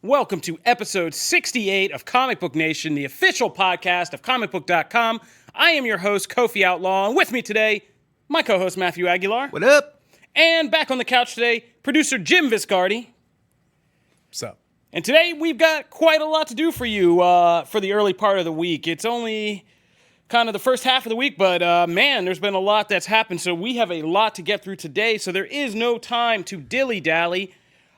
Welcome to episode 68 of Comic Book Nation, the official podcast of Comicbook.com. I am your host, Kofi Outlaw, and with me today, my co-host, Matthew Aguilar. What up? And back on the couch today, producer Jim Viscardi. What's up? And today, we've got quite a lot to do for you for the early part of the week. It's only kind of the first half of the week, but man, there's been a lot that's happened, so we have a lot to get through today, so there is no time to dilly-dally.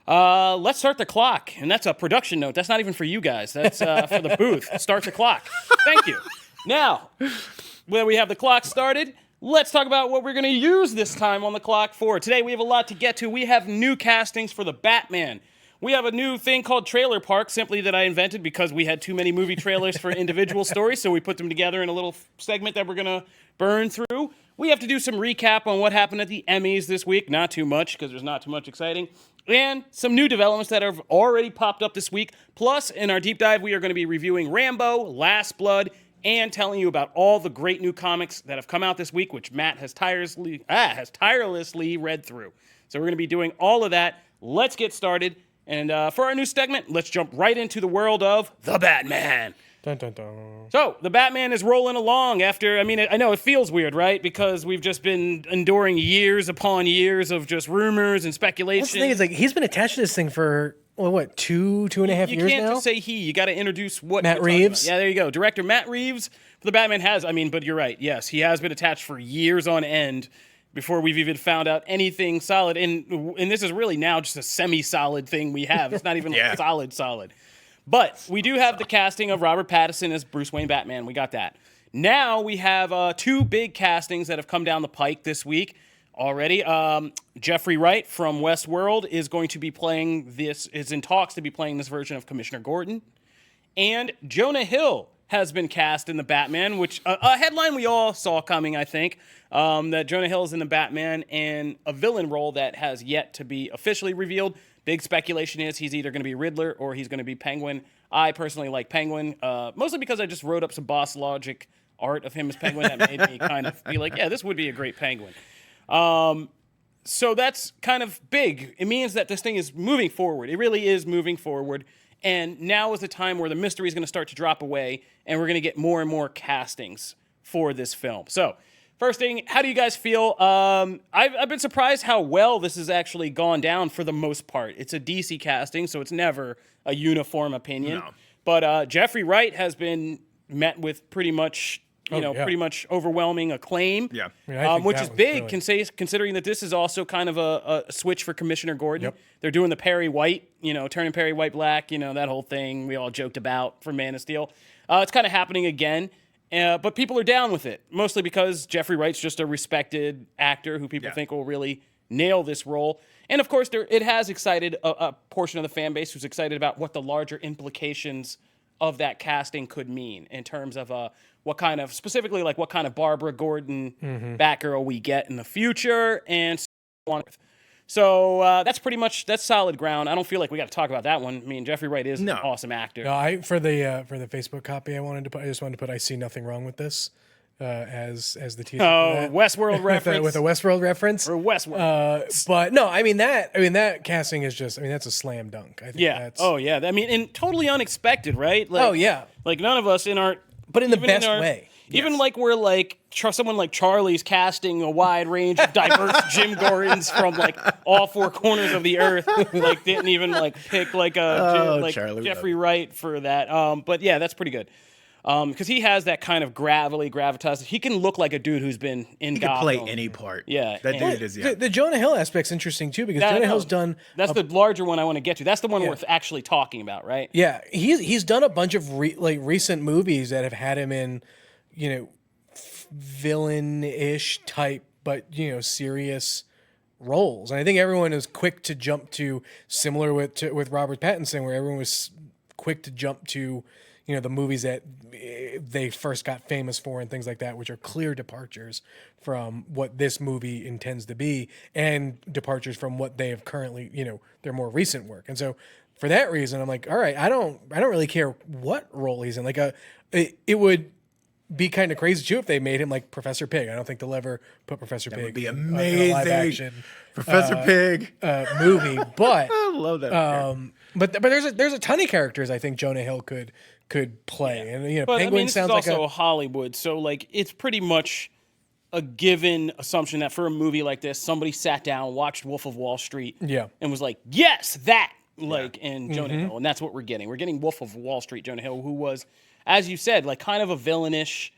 Let's start the clock, and that's a production note. That's not even for you guys. That's for the booth. Start the clock. Thank you. Now, when we have the clock started, let's talk about what we're going to use this time on the clock for. Today, we have a lot to get to. We have new castings for the Batman. We have a new thing called Trailer Park, simply that I invented because we had too many movie trailers for individual stories, so we put them together in a little segment that we're going to burn through. We have to do some recap on what happened at the Emmys this week. Not too much, because there's not too much exciting. And some new developments that have already popped up this week. Plus, in our deep dive, we are going to be reviewing Rambo, Last Blood, and telling you about all the great new comics that have come out this week, which Matt has tirelessly read through. So we're going to be doing all of that. Let's get started. And for our new segment, let's jump right into the world of the Batman. Dun, dun, dun. So, the Batman is rolling along after, I know it feels weird, right? Because we've just been enduring years upon years of just rumors and speculation. That's the thing, is like he's been attached to this thing for, two and a half years now? You can't just say he. You got to introduce what Matt Reeves? Yeah, there you go. Director Matt Reeves for the Batman has, but you're right. Yes, he has been attached for years on end before we've even found out anything solid. And this is really now just a semi-solid thing we have. It's not even solid. But we do have the casting of Robert Pattinson as Bruce Wayne Batman. We got that. Now we have two big castings that have come down the pike this week already. Jeffrey Wright from Westworld is going to be playing this, is in talks to be playing this version of Commissioner Gordon. And Jonah Hill has been cast in the Batman, which a headline we all saw coming, I think, that Jonah Hill is in the Batman and a villain role that has yet to be officially revealed. Big speculation is he's either going to be Riddler or he's going to be Penguin. I personally like Penguin, mostly because I just wrote up some Boss Logic art of him as Penguin that made me kind of be like, yeah, this would be a great Penguin. So that's kind of big. It means that this thing is moving forward. It really is moving forward. And now is the time where the mystery is going to start to drop away, and we're going to get more and more castings for this film. So, first thing, how do you guys feel? I've been surprised how well this has actually gone down for the most part. It's a DC casting, so it's never a uniform opinion. No. But Jeffrey Wright has been met with pretty much overwhelming acclaim. Yeah, which is big, considering that this is also kind of a switch for Commissioner Gordon. Yep. They're doing the Perry White, turning Perry White black, that whole thing we all joked about for Man of Steel. It's kind of happening again, but people are down with it, mostly because Jeffrey Wright's just a respected actor who people think will really nail this role. And of course, it has excited a portion of the fan base who's excited about what the larger implications of that casting could mean in terms of what kind of Barbara Gordon Batgirl we get in the future and so on. So that's solid ground. I don't feel like we got to talk about that one. Jeffrey Wright is an awesome actor. No, for the Facebook copy I just wanted to put I see nothing wrong with this as the teaser. Oh, Westworld reference. with a Westworld reference. Or Westworld. But no, that casting is just that's a slam dunk. I think that's and totally unexpected, right? Like none of us in our but in the best way. Even like we're like someone like Charlie's casting a wide range of diverse Jim Gordons from like all four corners of the earth. Like didn't even like pick like Jeffrey Wright for that. But yeah, that's pretty good. Because he has that kind of gravitas. He can look like a dude who's been in Gotham. He can play any part. Yeah. That dude is, The Jonah Hill aspect's interesting, too, because Jonah Hill's done... That's the larger one I want to get to. That's the one worth actually talking about, right? Yeah. He's done a bunch of recent movies that have had him in, villain-ish type, but, serious roles. And I think everyone is quick to jump to, similar with Robert Pattinson, where everyone was quick to jump to... the movies that they first got famous for and things like that, which are clear departures from what this movie intends to be and departures from what they have currently, their more recent work. And so for that reason, I'm like, all right, I don't really care what role he's in. Like it would be kind of crazy too if they made him like Professor Pig. I don't think they'll ever put Professor Pig would be in amazing. a live action Professor Pig movie. But I love that. But there's a ton of characters I think Jonah Hill could play, and But Penguin this sounds is like also Hollywood, so like it's pretty much a given assumption that for a movie like this, somebody sat down, watched Wolf of Wall Street, and was like, "Yes, that!" Like, and Jonah Hill, and that's what we're getting. We're getting Wolf of Wall Street Jonah Hill, who was, as you said, like kind of a villainish.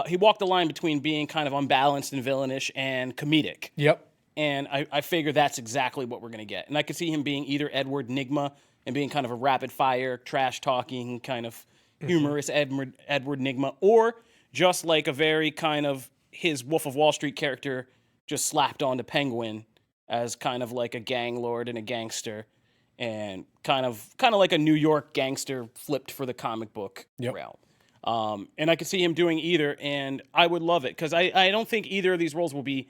He walked the line between being kind of unbalanced and villainish and comedic. Yep. And I figure that's exactly what we're going to get. And I could see him being either Edward Nygma and being kind of a rapid-fire, trash-talking, kind of humorous Edward Nygma, or just like a very kind of his Wolf of Wall Street character just slapped onto Penguin as kind of like a gang lord and a gangster, and kind of like a New York gangster flipped for the comic book realm. And I could see him doing either, and I would love it, because I don't think either of these roles will be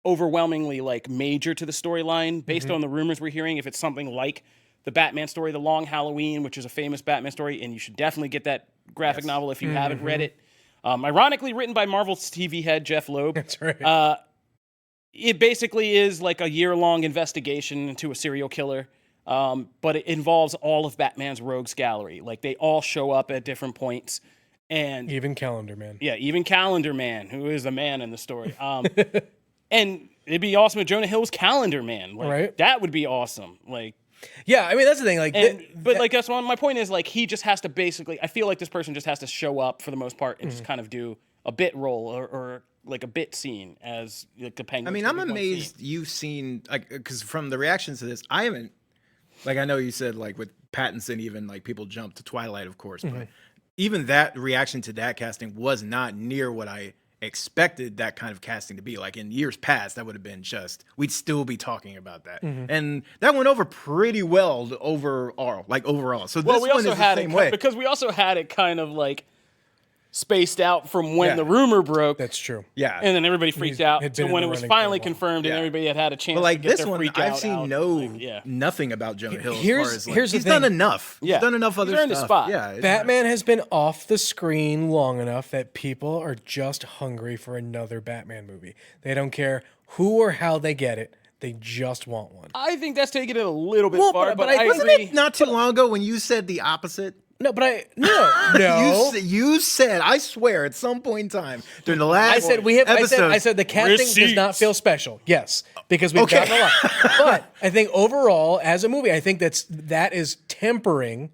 overwhelmingly like major to the storyline based on the rumors we're hearing. If it's something like the Batman story, The Long Halloween, which is a famous Batman story, and you should definitely get that graphic novel if you haven't read it. Ironically written by Marvel's TV head, Jeff Loeb. That's right. It basically is like a year-long investigation into a serial killer, but it involves all of Batman's rogues gallery. Like, they all show up at different points. And even Calendar Man. Yeah, even Calendar Man, who is a man in the story. And it'd be awesome if Jonah Hill was Calendar Man. Like, right. That would be awesome. Like, yeah, I mean, that's the thing. Like, like that's one. My point is, like, he just has to basically. I feel like this person just has to show up for the most part and just kind of do a bit role or like a bit scene as like the Penguin. I mean, I'm amazed you've seen, like, because from the reactions to this, I haven't. Like, I know you said, like, with Pattinson, even like people jumped to Twilight, of course, but even that reaction to that casting was not near what I expected that kind of casting to be. Like, in years past, that would have been just, we'd still be talking about that, and that went over pretty well overall. So this we one also is had the same it way, because we also had it kind of like spaced out from when the rumor broke. That's true. Yeah, and then everybody freaked out to when it was finally confirmed, and everybody had a chance. But like to get this their one, freak I've out seen nothing about Jonah Hill. Here's He's the done thing. enough. Yeah. He's done enough other He's earned his stuff. spot. Yeah, Batman has been off the screen long enough that people are just hungry for another Batman movie. They don't care who or how they get it. They just want one. I think that's taking it a little bit Well, far, but but I wasn't agree. it not too long ago when you said the opposite? No, but no. You said, I swear, at some point in time during the last I said we have. episode, I said the casting does not Receipts. feel special. Yes, because we've gotten a lot. But I think overall, as a movie, I think that is tempering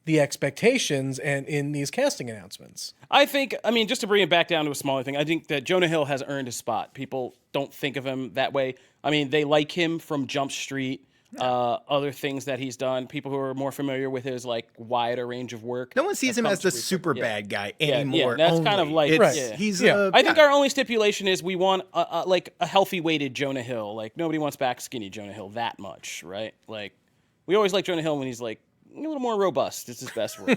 the expectations and in these casting announcements. I mean, just to bring it back down to a smaller thing, I think that Jonah Hill has earned his spot. People don't think of him that way. I mean, they like him from Jump Street. Other things that he's done. People who are more familiar with his like wider range of work. no one sees him as the super bad guy anymore. Yeah, that's kind of like he's. I think our only stipulation is we want like a healthy weighted Jonah Hill. Like nobody wants back skinny Jonah Hill that much, right? Like we always like Jonah Hill when he's like a little more robust. It's his best role.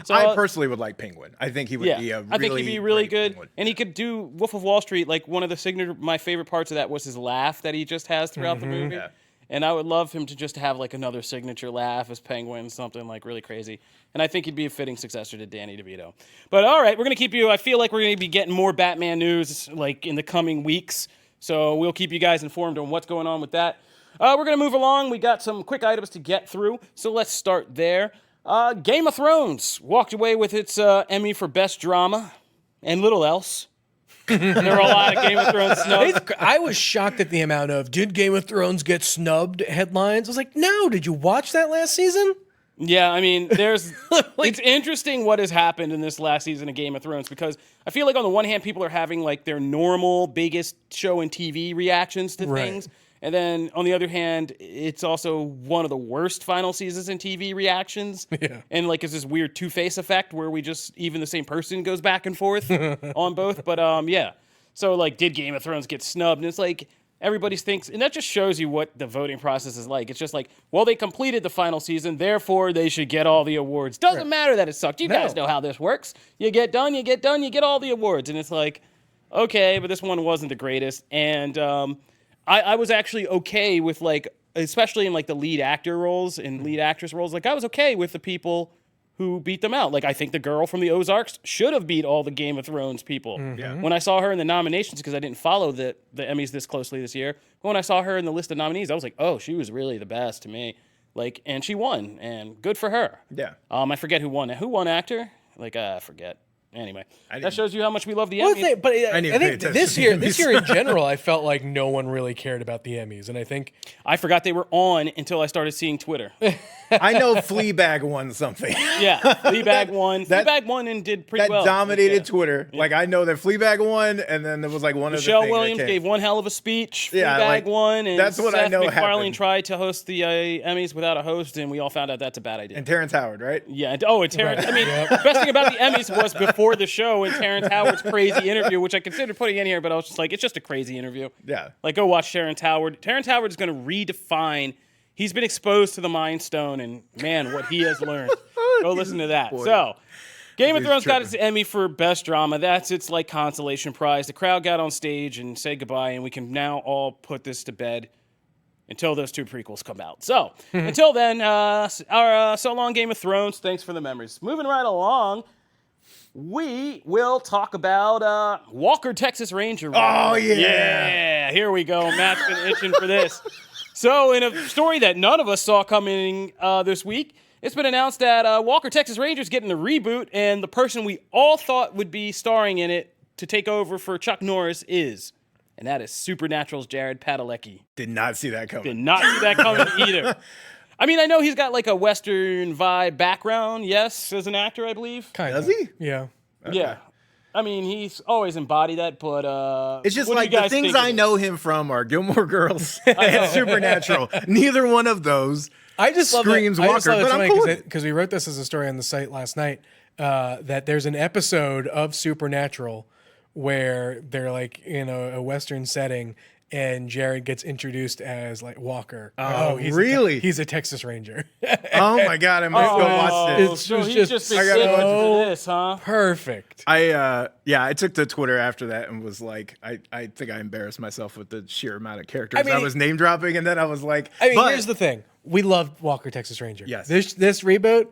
So I personally would like Penguin. I think he would be a really I think he'd be really great good, Penguin. and he could do Wolf of Wall Street. Like one of the my favorite parts of that was his laugh that he just has throughout the movie. Yeah. And I would love him to just have like another signature laugh as Penguin, something like really crazy. And I think he'd be a fitting successor to Danny DeVito. But all right, we're going to keep you. I feel like we're going to be getting more Batman news like in the coming weeks. So we'll keep you guys informed on what's going on with that. We're going to move along. We got some quick items to get through. So let's start there. Game of Thrones walked away with its Emmy for Best Drama and little else. There were a lot of Game of Thrones snubs. I was shocked at the amount of "Did Game of Thrones get snubbed?" headlines. I was like, "No, did you watch that last season?" Yeah, I mean, it's interesting what has happened in this last season of Game of Thrones because I feel like on the one hand, people are having like their normal biggest show and TV reactions to things. And then on the other hand, it's also one of the worst final seasons in TV reactions. Yeah. And like it's this weird two-face effect where we just, even the same person goes back and forth on both. But yeah. So like, did Game of Thrones get snubbed? And it's like, everybody thinks, and that just shows you what the voting process is like. It's just like, well, they completed the final season, therefore they should get all the awards. Doesn't matter that it sucked. You guys know how this works. You get done, you get all the awards. And it's like, okay, but this one wasn't the greatest. And I was actually okay with like, especially in like the lead actor roles and lead actress roles, like I was okay with the people who beat them out. Like I think the girl from the Ozarks should have beat all the Game of Thrones people. Yeah. When I saw her in the nominations, because I didn't follow the Emmys this closely this year, but when I saw her in the list of nominees, I was like, oh, she was really the best to me. Like, and she won, and good for her. Yeah. I forget who won. Who won actor? Like, I forget. Anyway, that shows you how much we love the Well, Emmys. but I I need to pay think attention this to year, the this Emmys. year in general, I felt like no one really cared about the Emmys, and I think I forgot they were on until I started seeing Twitter. I know Fleabag won something. Yeah, Fleabag won. Fleabag won and did pretty That well. dominated Yeah. Twitter. Like, I know that Fleabag won, and then there was like one of the Michelle things Williams that came. gave one hell of a speech. Yeah, Fleabag like, won, and that's what I Seth know MacFarlane happened. tried to host the Emmys without a host, and we all found out that's a bad idea. And Terrence Howard, right? Yeah. And Terrence. I mean, the best thing about the Emmys was before the show and Terrence Howard's crazy interview, which I considered putting in here, but I was just like, it's just a crazy interview. Yeah. Like, go watch Terrence Howard. Terrence Howard is going to redefine. He's been exposed to the Mind Stone, and man, what he has learned. Go listen to that. Boy. So, Game of He's Thrones got tripping. its Emmy for Best Drama. That's its like consolation prize. The crowd got on stage and said goodbye, and we can now all put this to bed until those 2 prequels come out. So, until then, so long, Game of Thrones. Thanks for the memories. Moving right along, we will talk about Walker, Texas Ranger. Oh, yeah. Yeah, here we go. Matt's been itching for this. So, in a story that none of us saw coming this week, it's been announced that Walker, Texas Ranger is getting a reboot, and the person we all thought would be starring in it to take over for Chuck Norris is, and that is Supernatural's Jared Padalecki. Did not see that coming. Did not see that coming either. I mean, I know he's got like a Western vibe background, yes, as an actor, I believe. kind Does of. he? Yeah. Yeah. I mean, he's always embodied that, but It's just what do like you the guys things think of I it? know him from are Gilmore Girls and Supernatural. Neither one of those I just love screams that, I just Walker, love but it's I'm funny cool. because we wrote this as a story on the site last night. That there's an episode of Supernatural where they're like in a Western setting, and Jared gets introduced as like Walker. Oh, he's really? He's a Texas Ranger. Oh my god, I might go watch this. It's So just- he's just been I gotta sitting watch for it. this, huh? Perfect. I took to Twitter after that and was like, I think I embarrassed myself with the sheer amount of characters I mean- was name dropping, and then I was like, I mean, but here's the thing: we loved Walker, Texas Ranger. Yes. This reboot,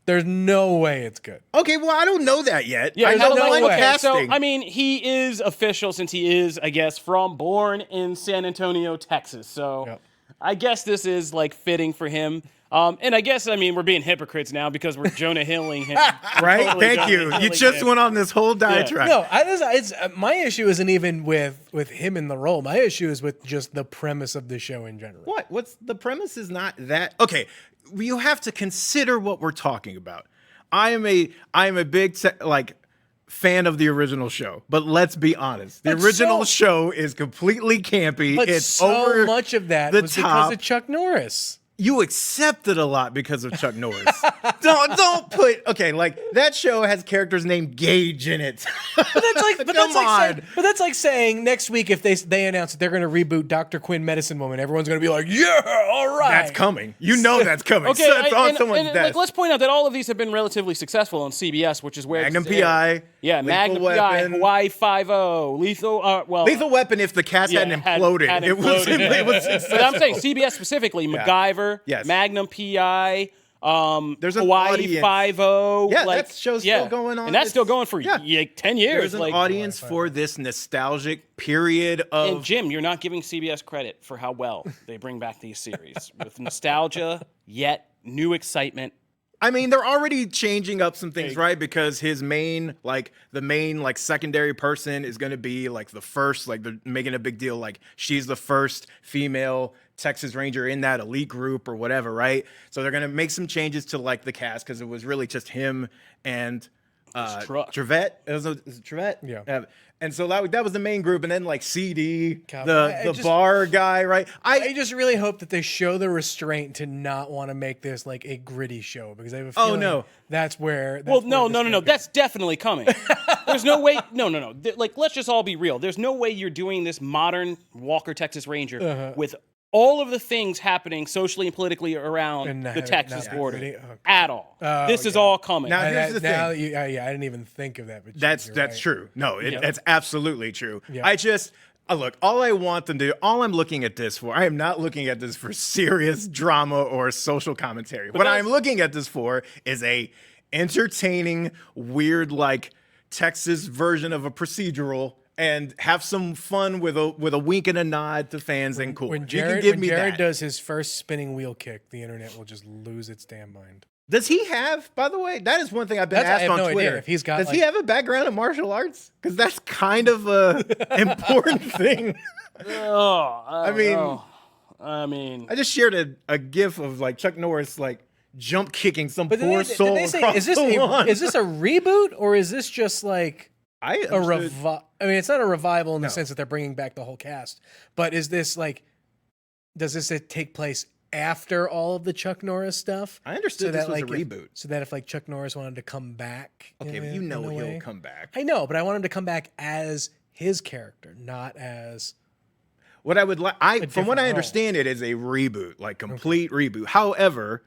there's no way it's good. okay, well, I don't know that yet. Yeah, I know no one way. casting. So, I mean, he is official since he is, I guess, born in San Antonio, Texas. So, Yep. I guess this is like fitting for him. And I guess, I mean, we're being hypocrites now because we're Jonah Hilling him. right? Totally Thank Jonah you. You Hilling just him. went on this whole diatribe. No, it's my issue isn't even with him in the role. My issue is with just the premise of the show in general. What? What's the premise? Is not that okay? You have to consider what we're talking about. I am a big fan of the original show, but let's be honest. The But original so- show is completely campy. But It's so over much of that the was top. because of Chuck Norris. You accept it a lot because of Chuck Norris. don't put like that show has characters named Gage in it. But Come on. that's like saying next week if they announce that they're going to reboot Dr. Quinn Medicine Woman, everyone's going to be like, yeah, all right. That's coming. You know that's coming. Okay, So it's on and someone's like, desk. let's point out that all of these have been relatively successful on CBS, which is where Magnum this is aired. PI. Yeah, Lethal Magnum Weapon. PI, Hawaii Five-0, Lethal Weapon. If the cast hadn't imploded, had it was imploded. it was But successful. I'm saying CBS specifically, MacGyver, Yes. Magnum PI, There's an Hawaii audience. 5-0. Yeah, like, that show's still going on. and that's still It's- going for yeah. 10 years. There's an like, audience for this nostalgic period of. And Jim, you're not giving CBS credit for how well they bring back these series with nostalgia, yet new excitement. I mean, they're already changing up some things, right? Because the main secondary person is going to be like the first, like they're making a big deal, like she's the first female Texas Ranger in that elite group or whatever, right? So they're going to make some changes to like the cast because it was really just him and Truck. Trevette. Is it Trevette? Yeah. And so that was the main group, and then like CD, God, the I just- bar guy, right? I just really hope that they show the restraint to not want to make this like a gritty show because I have a feeling no. that's where. Well, no. That's definitely coming. There's no way. No. Like, let's just all be real. There's no way you're doing this modern Walker, Texas Ranger with all of the things happening socially and politically around And the not Texas have border it. Oh, at all. This is okay. all coming. Now, here's the thing. Now that I didn't even think of that. But That's you're that's right. true. No, that's absolutely true. Yeah. I just look. All I want them to do. All I'm looking at this for. I am not looking at this for serious drama or social commentary. What I'm looking at this for is a entertaining, weird, like Texas version of a procedural and have some fun with a wink and a nod to fans, then cool. When You Jared, can give when me Jared that. does his first spinning wheel kick, the internet will just lose its damn mind. Does he have, by the way, that is one thing I've been I asked have on no idea Twitter. if he's got, Does he have a background in martial arts? Because that's kind of a important thing. Oh, I mean, know. I mean, I just shared a gif of like Chuck Norris like jump kicking some poor did soul they say, across is this the lawn. is this a reboot or is this just like I a understood. I mean, it's not a revival in the No. sense that they're bringing back the whole cast, but is this like, does this take place after all of the Chuck Norris stuff? I understood this was a reboot. So that if like Chuck Norris wanted to come back, Okay, but in you know a he'll way- come back. I know, but I want him to come back as his character, not as What I would like, from what different I role. understand, it is a reboot, like complete reboot. However,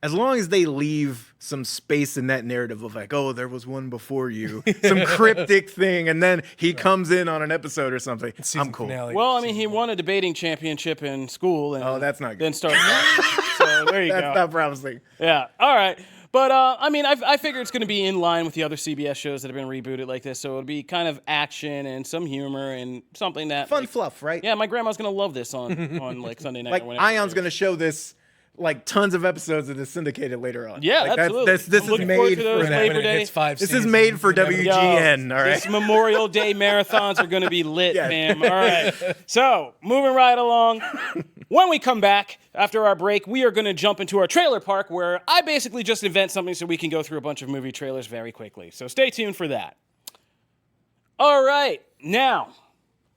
as long as they leave some space in that narrative of like, oh, there was one before you, some cryptic thing, and then he comes in on an episode or something, season I'm cool. finale. well, I mean, he won a debating championship in school, and Oh, that's not good. then started. So there you That's go. not promising. Yeah. All right. But I mean, I figure it's going to be in line with the other CBS shows that have been rebooted like this. So it'll be kind of action and some humor and something that Fun like, fluff, right? yeah, my grandma's going to love this on like Sunday night. Like or whenever it Ion's airs. going to show this, like tons of episodes of this syndicated later on. Yeah, like, absolutely. This I'm is looking forward made to those for Labor when it Day. hits 5 This is seasons, made for you never know. WGN. All right. This Memorial Day marathons are going to be lit, Yeah. fam. All right. So, moving right along. When we come back after our break, we are going to jump into our trailer park where I basically just invent something so we can go through a bunch of movie trailers very quickly. So, stay tuned for that. All right. Now,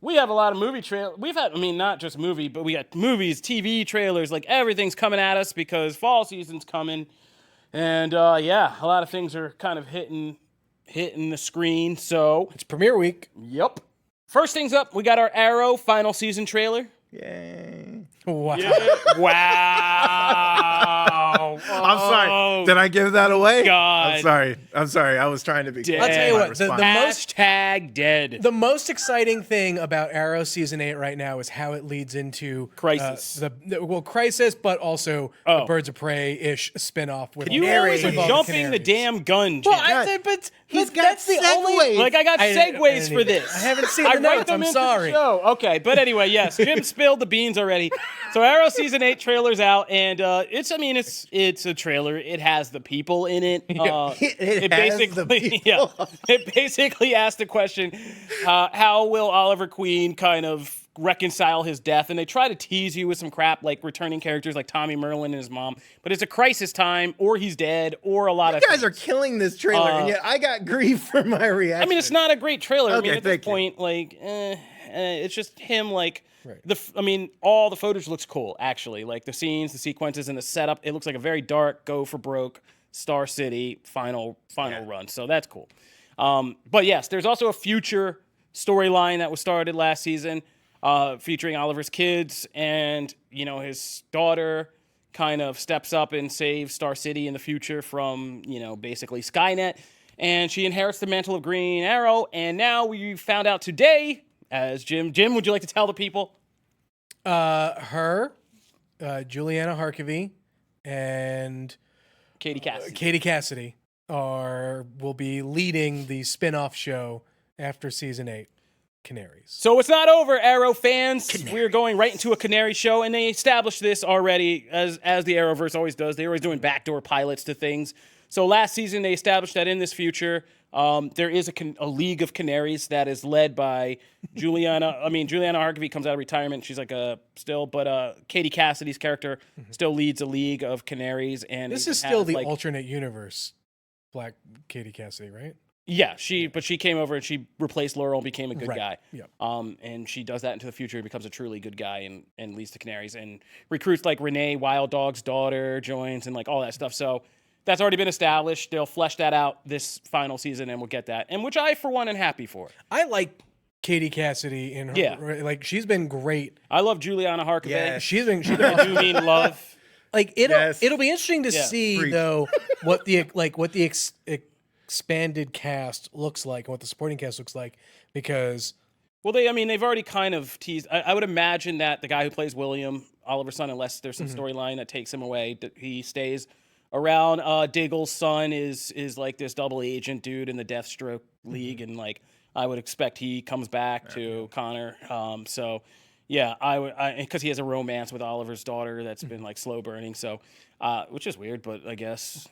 we have a lot of movie trailers. We've had, I mean, not just movie, but we got movies, TV trailers, like everything's coming at us because fall season's coming. And yeah, a lot of things are kind of hitting the screen. So, It's premiere week. yep. First things up, we got our Arrow final season trailer. Yay. Wow. Wow. I'm sorry. Did I give that away? God. I'm sorry. I was trying to be. I'll tell you what, the Hashtag dead. The most exciting thing about Arrow season 8 right now is how it leads into Crisis. Crisis, but also Oh. a Birds of Prey ish spinoff with You all- always are with all jumping the canaries. damn gun, Jim. Well, I said, but He's got that's the only. segues. Like, I got I didn't- segues I didn't for even- this. I haven't seen I the write notes. them I'm into sorry. The show. Okay, but anyway, yes, Jim spilled the beans already. So Arrow season 8 trailer's out, and it's a trailer. It has the people in it. It has the basically, yeah, it basically asked the question, how will Oliver Queen kind of reconcile his death? And they try to tease you with some crap like returning characters like Tommy Merlin and his mom, but it's a crisis time, or he's dead, or a lot You of guys are things. killing this trailer, and yet I got grief for my reaction. I mean, it's not a great trailer. I mean, Okay, at this thank you. point, like, it's just him, like, all the footage looks cool, actually. Like, the scenes, the sequences, and the setup, it looks like a very dark, go for broke, Star City final run. So that's cool. But yes, there's also a future storyline that was started last season, featuring Oliver's kids, and, his daughter kind of steps up and saves Star City in the future from, basically Skynet. And she inherits the mantle of Green Arrow. And now we found out today, as Jim, would you like to tell the people? Her, Juliana Harkavy, and Katie Cassidy. Katie Cassidy will be leading the spin-off show after season 8, Canaries. So it's not over, Arrow fans. We're going right into a Canary show, and they established this already, as the Arrowverse always does. They're always doing backdoor pilots to things. So last season, they established that in this future, there is a League of Canaries that is led by Juliana. Juliana Harkavy comes out of retirement. She's like but Katie Cassidy's character still leads a League of Canaries. And This it is still has, the like, alternate universe, Black Katie Cassidy, right? Yeah, she came over and she replaced Laurel and became a good Right. guy. Yep. And she does that into the future, becomes a truly good guy and leads the Canaries and recruits like Renee, Wild Dog's daughter, joins and like all that stuff. So that's already been established. They'll flesh that out this final season and we'll get that. And which I, for one, am happy for. I like Katie Cassidy in her. Yeah. Like, she's been great. I love Juliana Harkavy. Yeah. She's been I awesome. do mean love. Like, Yes. it'll be interesting to Yeah. see Preach. though what the expanded cast looks like and what the supporting cast looks like, because Well, they've already kind of teased. I would imagine that the guy who plays William, Oliver's son, unless there's some storyline that takes him away, that he stays around. Diggle's son is like this double agent dude in the Deathstroke League, and like I would expect he comes back to Connor. So, yeah, because he has a romance with Oliver's daughter that's been like slow burning. So, which is weird, but I guess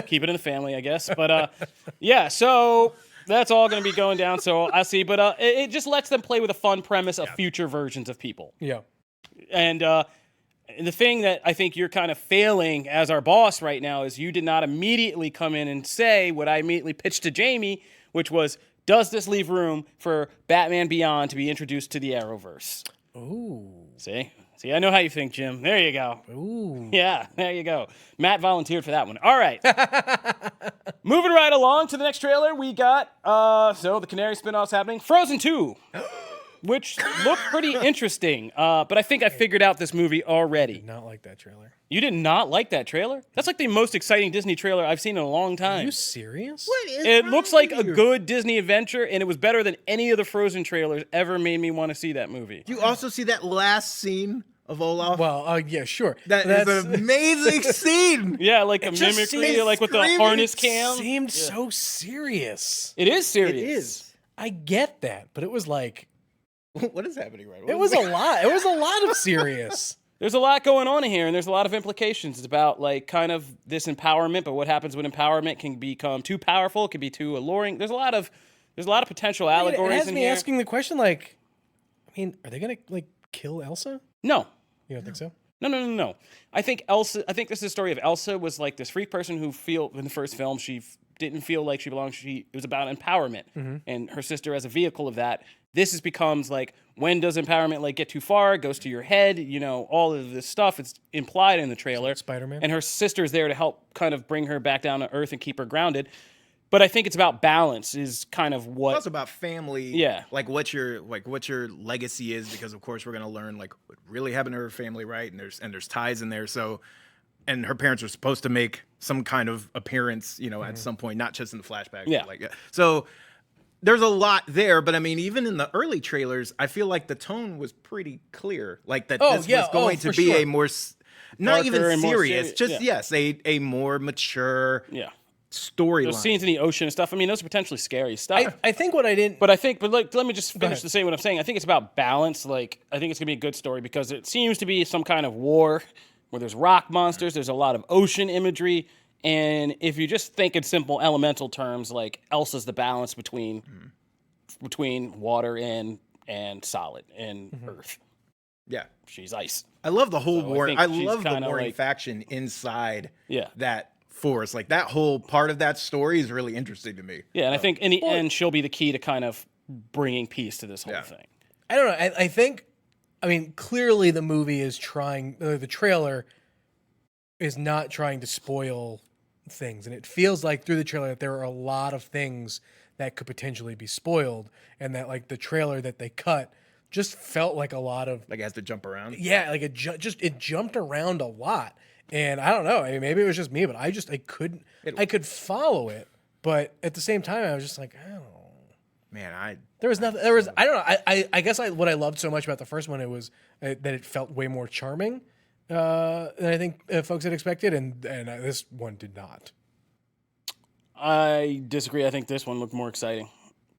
keep it in the family, I guess. But yeah, so that's all going to be going down. So I'll see. But it just lets them play with a fun premise of future versions of people. Yeah. And the thing that I think you're kind of failing as our boss right now is you did not immediately come in and say what I immediately pitched to Jamie, which was, does this leave room for Batman Beyond to be introduced to the Arrowverse? Ooh. See, I know how you think, Jim. There you go. Ooh. Yeah, there you go. Matt volunteered for that one. All right. Moving right along to the next trailer, we got, so the Canary spinoff's happening. Frozen 2. Which looked pretty interesting, but I think I figured out this movie already. Not like that trailer. You did not like that trailer? That's like the most exciting Disney trailer I've seen in a long time. Are you serious? What is It wrong looks like with a you? good Disney adventure, and it was better than any of the Frozen trailers ever made me want to see that movie. You also see that last scene of Olaf? Well, yeah, sure. That's an amazing scene. Yeah, like a just mimicry, seems like with the screaming. harness cam. Seemed so serious. It is serious. It is. I get that, but it was like What is happening right now? it was a lot. It was a lot of serious. There's a lot going on here, and there's a lot of implications. It's about like kind of this empowerment, but what happens when empowerment can become too powerful? It can be too alluring. There's a lot of potential allegories It has in me here. asking the question, like, I mean, are they gonna like kill Elsa? No, You don't think so? No. I think this is the story of Elsa was like this freak person who in the first film she didn't feel like she belonged. It was about empowerment, and her sister as a vehicle of that. This becomes like, when does empowerment like get too far? It goes to your head, all of this stuff. It's implied in the trailer. Spider-Man? And her sister's there to help kind of bring her back down to earth and keep her grounded. But I think it's about balance is kind of what. It's also about family. Yeah. Like what your legacy is, because of course we're gonna learn like what really happened to her family, right? And there's ties in there. So, and her parents were supposed to make some kind of appearance, at some point, not just in the flashback. Yeah. So there's a lot there, but I mean, even in the early trailers, I feel like the tone was pretty clear. Like that this was going to for be sure. a more, not Darker even and more serious, serious, just yeah. yes, a more mature Yeah. storyline. Those scenes in the ocean and stuff. I mean, those are potentially scary stuff. I think what I didn't. But let me just finish ahead. to say what I'm saying. I think it's about balance. Like, I think it's gonna be a good story because it seems to be some kind of war where there's rock monsters. There's a lot of ocean imagery, and if you just think in simple elemental terms, like Elsa's the balance between water and solid and earth. Yeah. She's ice. I love the whole war. think I she's love the kinda warring like- faction inside Yeah. that force. Like that whole part of that story is really interesting to me. Yeah, and I think in the end she'll be the key to kind of bringing peace to this whole Yeah. thing. I don't know. I think. I mean, clearly the movie is trying. The trailer is not trying to spoil things, and it feels like through the trailer that there are a lot of things that could potentially be spoiled, and that like the trailer that they cut just felt like a lot of Like it has to jump around. yeah, like it jumped around a lot, and I don't know. I mean, maybe it was just me, but I couldn't. I could follow it, but at the same time, I was just like, I don't know. Man, There was nothing. There was. I don't know. I guess what I loved so much about the first one, it was that it felt way more charming than I think folks had expected, and this one did not. I disagree. I think this one looked more exciting,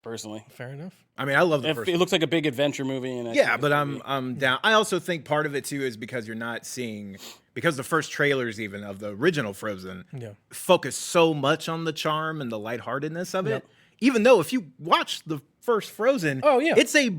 personally. Fair enough. I mean, I love the It, first. it looks like a big adventure movie, and I Yeah, think it's but gonna be- I'm down. I also think part of it too is because you're not seeing, because the first trailers even of the original Frozen Yeah. focus so much on the charm and the lightheartedness of it. Yep. Even though if you watch the first Frozen, Oh, yeah. it's a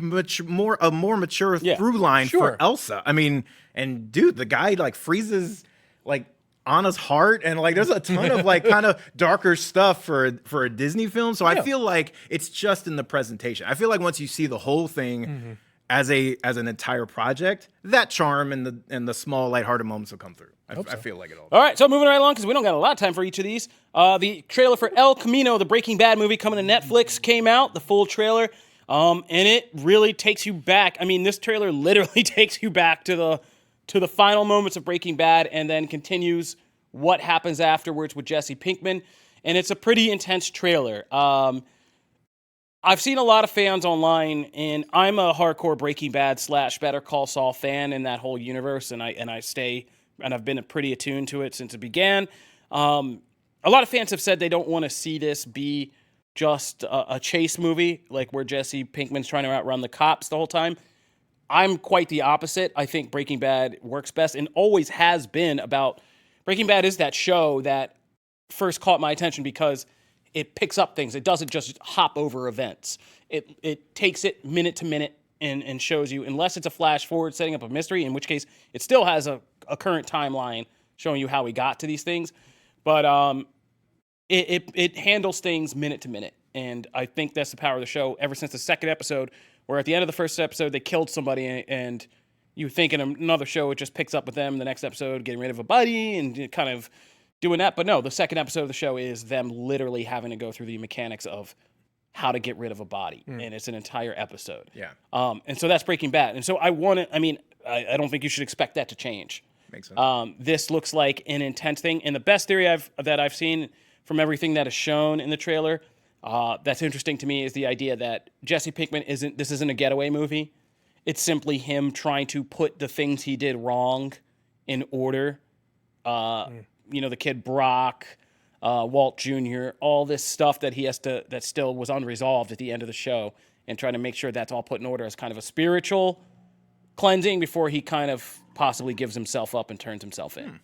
more mature Yeah, through line sure. for Elsa. I mean, and dude, the guy like freezes like Anna's heart, and like there's a ton of like kind of darker stuff for a Disney film. So I Yeah. feel like it's just in the presentation. I feel like once you see the whole thing as an entire project, that charm and the small lighthearted moments will come through. I feel like it all. All right, so moving right along because we don't got a lot of time for each of these. The trailer for El Camino, the Breaking Bad movie coming to Netflix, came out. The full trailer, and it really takes you back. I mean, this trailer literally takes you back to the final moments of Breaking Bad, and then continues what happens afterwards with Jesse Pinkman. And it's a pretty intense trailer. I've seen a lot of fans online, and I'm a hardcore Breaking Bad / Better Call Saul fan in that whole universe, and I've been pretty attuned to it since it began. A lot of fans have said they don't want to see this be just a chase movie, like where Jesse Pinkman's trying to outrun the cops the whole time. I'm quite the opposite. I think Breaking Bad works best and always has been about. Breaking Bad is that show that first caught my attention because it picks up things. It doesn't just hop over events. It takes it minute to minute and shows you, unless it's a flash forward setting up a mystery, in which case it still has a current timeline showing you how we got to these things. But it handles things minute to minute. And I think that's the power of the show ever since the second episode, where at the end of the first episode, they killed somebody, and you think in another show it just picks up with them the next episode getting rid of a buddy and kind of doing that. But no, the second episode of the show is them literally having to go through the mechanics of how to get rid of a body. And it's an entire episode. Yeah. And so that's Breaking Bad. And so I don't think you should expect that to change. Makes sense. This looks like an intense thing. And the best theory that I've seen from everything that is shown in the trailer that's interesting to me is the idea that Jesse Pinkman isn't a getaway movie. It's simply him trying to put the things he did wrong in order. The kid Brock, Walt Jr., all this stuff that that still was unresolved at the end of the show, and trying to make sure that's all put in order as kind of a spiritual cleansing before he kind of possibly gives himself up and turns himself in.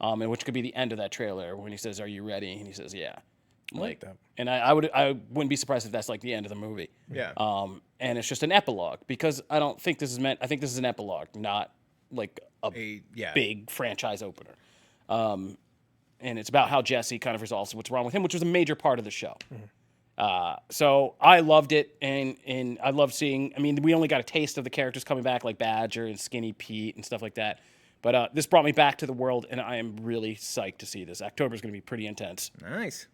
And which could be the end of that trailer when he says, "Are you ready?" And he says, "Yeah." I like that. And I wouldn't be surprised if that's like the end of the movie. Yeah. And it's just an epilogue, because I don't think this is meant. I think this is an epilogue, not like a big franchise opener. And it's about how Jesse kind of resolves what's wrong with him, which was a major part of the show. So I loved it, and I loved seeing. I mean, we only got a taste of the characters coming back, like Badger and Skinny Pete and stuff like that. But this brought me back to the world, and I am really psyched to see this. October is going to be pretty intense. Nice.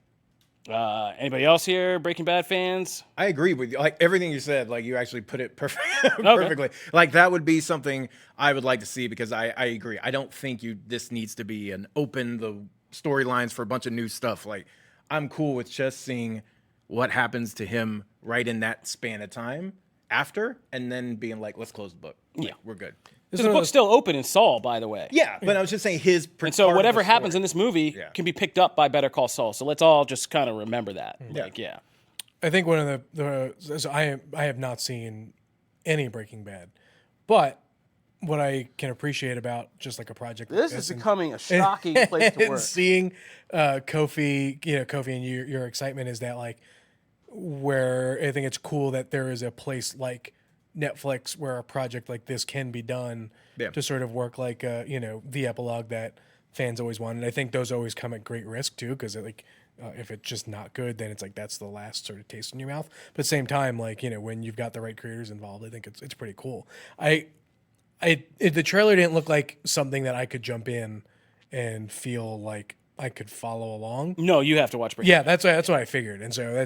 Anybody else here, Breaking Bad fans? I agree with you. Like everything you said, like you actually put it perfectly. Like that would be something I would like to see, because I agree. I don't think this needs to be an open the storylines for a bunch of new stuff. Like I'm cool with just seeing what happens to him right in that span of time after, and then being like, let's close the book. Like, we're good. Because the book's still open in Saul, by the way. Yeah, but I was just saying his. And so whatever happens in this movie can be picked up by Better Call Saul. So let's all just kind of remember that. I think one of so I have not seen any Breaking Bad, but what I can appreciate about just like a project like this is becoming a shocking place to work. Seeing Kofi, Kofi, and your excitement is that like where I think it's cool that there is a place like Netflix where a project like this can be done to sort of work like the epilogue that fans always wanted. I think those always come at great risk too, because like if it's just not good, then it's like that's the last sort of taste in your mouth. But at the same time, like when you've got the right creators involved, I think it's pretty cool. The trailer didn't look like something that I could jump in and feel like I could follow along. No, you have to watch Breaking Bad. That's what I figured. And so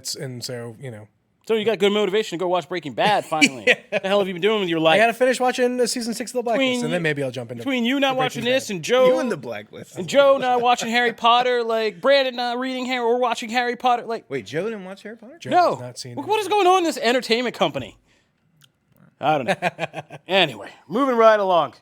So you got good motivation to go watch Breaking Bad finally. What the hell have you been doing with your life? I got to finish watching season 6 of The Blacklist, and then maybe I'll jump into between you not watching this and Joe. You and The Blacklist. And Joe not watching Harry Potter, like Brandon not reading Harry or watching Harry Potter. Like, wait, Joe didn't watch Harry Potter? Joe no. has not seen What is going on in this entertainment company? I don't know. Anyway, moving right along.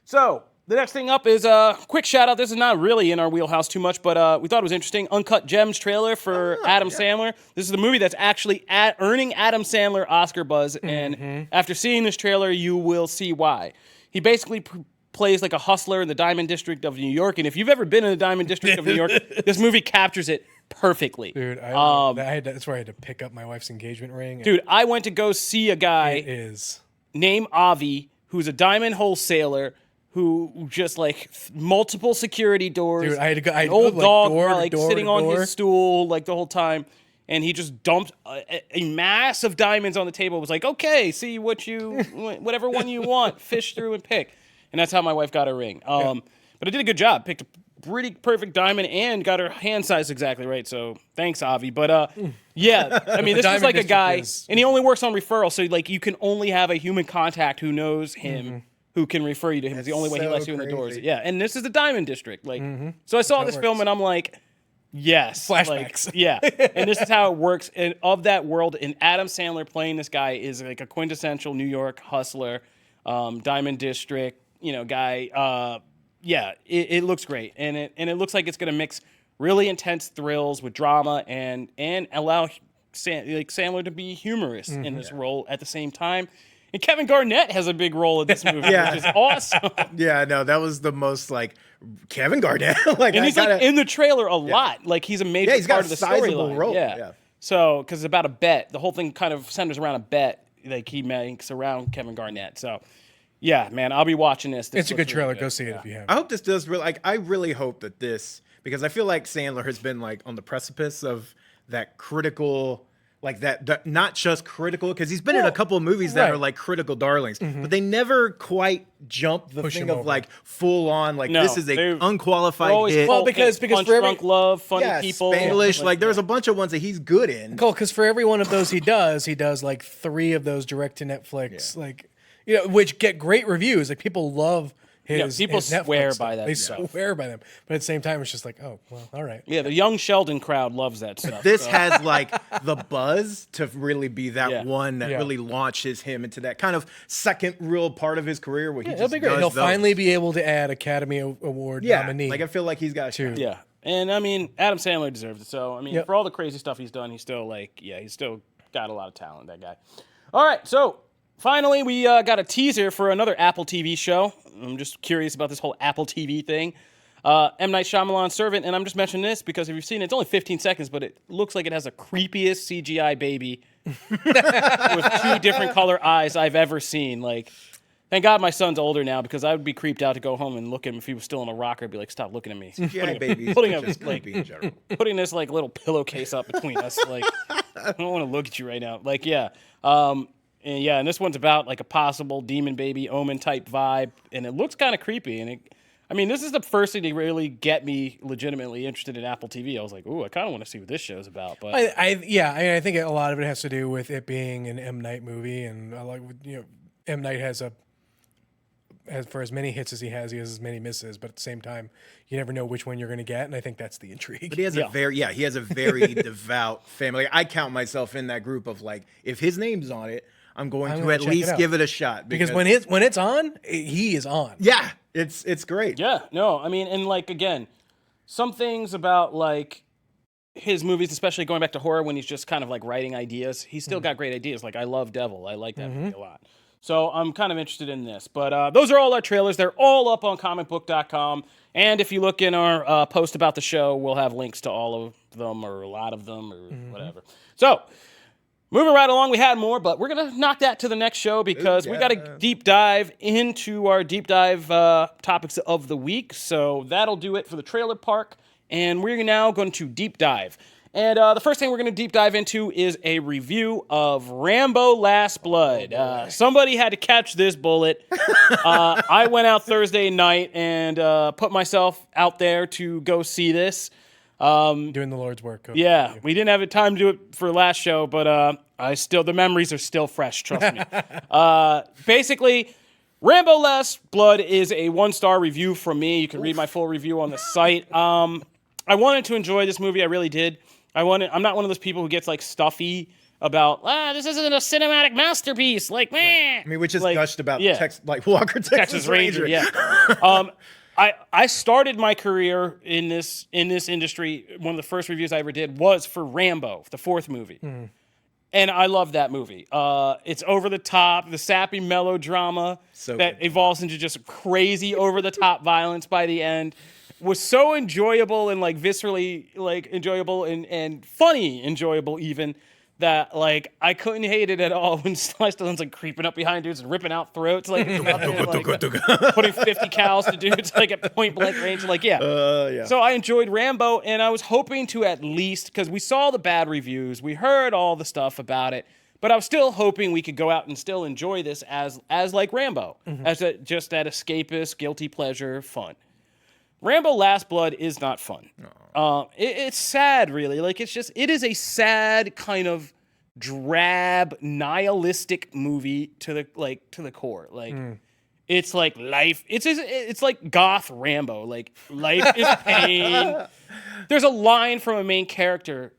So the next thing up is a quick shout out. This is not really in our wheelhouse too much, but we thought it was interesting. Uncut Gems trailer for Adam Sandler. This is the movie that's actually earning Adam Sandler Oscar buzz. And after seeing this trailer, you will see why. He basically plays like a hustler in the Diamond District of New York. And if you've ever been in the Diamond District of New York, this movie captures it perfectly. Dude, that's where I had to pick up my wife's engagement ring. Dude, I went to go see a guy named Avi, who's a diamond wholesaler, who just like multiple security doors. Dude, I had to go. An old dog sitting on his stool like the whole time, and he just dumped a mass of diamonds on the table. It was like, okay, see whatever one you want, fish through and pick, and that's how my wife got her ring. But I did a good job. Picked a pretty perfect diamond and got her hand size exactly right. So thanks, Avi. But yeah, I mean, this was like a guy, and he only works on referral. So like, you can only have a human contact who knows him. Who can refer you to him. It's the only way he lets you in the doors. Yeah, and this is the Diamond District. Like, so I saw this film and I'm like, yes. Flashbacks. Like, yeah, and this is how it works. And of that world, and Adam Sandler playing this guy is like a quintessential New York hustler, Diamond District, guy. Yeah, it looks great. And it looks like it's going to mix really intense thrills with drama and allow Sandler to be humorous in this role at the same time. And Kevin Garnett has a big role in this movie, which is awesome. Yeah, no, that was the most like Kevin Garnett. Like, And he's like in the trailer a lot. Like he's a major he's got part a of the sizable storyline. role. Yeah. Yeah. So, because it's about a bet. The whole thing kind of centers around a bet like he makes around Kevin Garnett. So, yeah, man, I'll be watching this. It's a good looks trailer. really Go good. see it if you have. I hope this does really. Like, I really hope that this, because I feel like Sandler has been like on the precipice of that critical, like that not just critical, because he's been in a couple of movies that right. are like critical darlings, but they never quite jump the Push thing him of over. like full on, like No, this is they're a unqualified Always hit. Well, because Punch for every- Drunk Love, Funny Yeah, People, Spanglish, like there's a bunch of ones that he's good in. Cool, because for every one of those he does like 3 of those direct to Netflix, like which get great reviews. Like people love his. people his Netflix swear stuff. by that They stuff. swear by them, but at the same time, it's just like, oh well, all right. Yeah, the young Sheldon crowd loves that stuff. This so. has like the buzz to really be that Yeah. one that Yeah. really launches him into that kind of second real part of his career where he It'll just be great. does He'll those. finally be able to add Academy Award nominee. Like I feel like he's got a shot. Yeah. And I mean, Adam Sandler deserves it. So, I mean, Yep. for all the crazy stuff he's done, he's still he's still got a lot of talent, that guy. All right. So, finally, we got a teaser for another Apple TV show. I'm just curious about this whole Apple TV thing. M. Night Shyamalan's Servant. And I'm just mentioning this because if you've seen it, it's only 15 seconds, but it looks like it has the creepiest CGI baby with 2 different color eyes I've ever seen. Like, thank God my son's older now because I would be creeped out to go home and look at him if he was still in a rocker. I'd be like, stop looking at me. Yeah, babies. putting are a, just like- creepy in general. Putting this like little pillowcase up between us. Like, I don't want to look at you right now. Like, yeah. And this one's about like a possible demon baby omen type vibe. And it looks kind of creepy. And this is the first thing to really get me legitimately interested in Apple TV. I was like, ooh, I kind of want to see what this show's about. But I think a lot of it has to do with it being an M. Night movie, and I like M. Night has for as many hits as he has as many misses, but at the same time, you never know which one you're going to get, and I think that's the intrigue. But he has he has a very devout family. I count myself in that group of like, if his name's on it, I'm going to gonna at check it least out. give it a shot. because when it's on, he is on. yeah, it's great. yeah, no, I mean, and like, again, some things about like his movies, especially going back to horror when he's just kind of like writing ideas, he's still got great ideas. Like, I love Devil. I like that movie a lot. So I'm kind of interested in this. But those are all our trailers. They're all up on Comicbook.com. And if you look in our post about the show, we'll have links to all of them or a lot of them or whatever. So moving right along, we had more, but we're going to knock that to the next show because we got to deep dive into our deep dive topics of the week. So that'll do it for the trailer park. And we're now going to deep dive. And the first thing we're going to deep dive into is a review of Rambo Last Blood. Somebody had to catch this bullet. I went out Thursday night and put myself out there to go see this. Doing the Lord's work. Yeah, we didn't have time to do it for last show, but the memories are still fresh, trust me. Basically, Rambo Last Blood is a 1-star review from me. You can read my full review on the site. I wanted to enjoy this movie, I really did. I'm not one of those people who gets like stuffy about this isn't a cinematic masterpiece. Like, meh. I mean, we just like, gushed about yeah. Walker Texas Ranger. Yeah. I started my career in this industry. One of the first reviews I ever did was for Rambo, the 4th movie. And I love that movie. It's over the top, the sappy melodrama that evolves into just crazy over the top violence by the end. Was so enjoyable and like viscerally like enjoyable and funny enjoyable even that like I couldn't hate it at all when Sly Stallone's like creeping up behind dudes and ripping out throats like, putting 50 cals to dudes like at point blank range like yeah. So I enjoyed Rambo and I was hoping to at least because we saw the bad reviews, we heard all the stuff about it, but I was still hoping we could go out and still enjoy this as like Rambo, as just that escapist guilty pleasure fun. Rambo Last Blood is not fun. It's sad, really. Like it is a sad kind of drab, nihilistic movie to the core. Like it's like life. It's like goth Rambo. Like life is pain. There's a line from a main character,